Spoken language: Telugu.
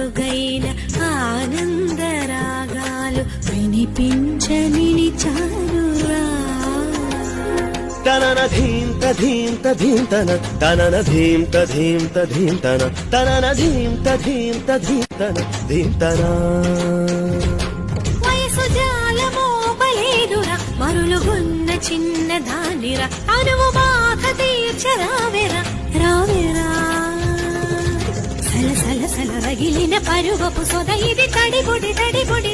నాలుగైన ఆనందరాగాలు వినిపించని చాలురా. తనన ధీంత ధీంత ధీంతన తనన ధీంత ధీంత ధీంతన తనన ధీంత ధీంత ధీంతన ధీంతనా. వయసు జాలమోపలేదురా మరులుగున్న చిన్న దానిరా అనువు బాధ తీర్చరావేరా రావేరా. సల సల సల రగిలిన పరువపు సొద ఇది తడిబుడి తడిబుడి